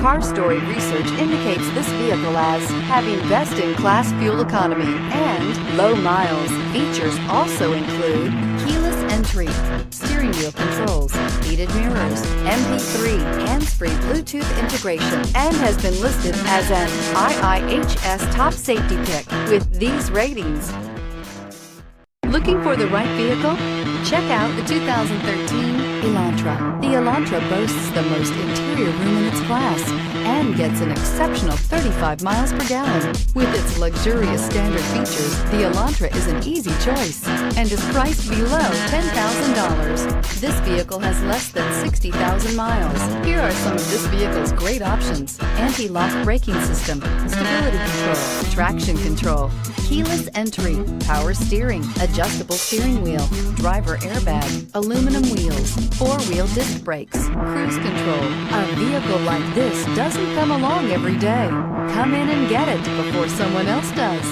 Car Story research indicates this vehicle as having best-in-class fuel economy and low miles. Features also include keyless entry, steering wheel controls, heated mirrors, MP3, hands-free Bluetooth integration, and has been listed as an IIHS top safety pick with these ratings. Looking for the right vehicle? Check out the 2013 Elantra. The Elantra boasts the most interior room in its class and gets an exceptional 35 miles per gallon. With its luxurious standard features, the Elantra is an easy choice and is priced below $10,000. This vehicle has less than 60,000 miles. Here are some of this vehicle's great options: anti-lock braking system, stability control, traction control, keyless entry, power steering, adjustable steering wheel, driver airbag, aluminum wheels, four-wheel disc brakes, cruise control. A vehicle like this doesn't come along every day. Come in and get it before someone else does.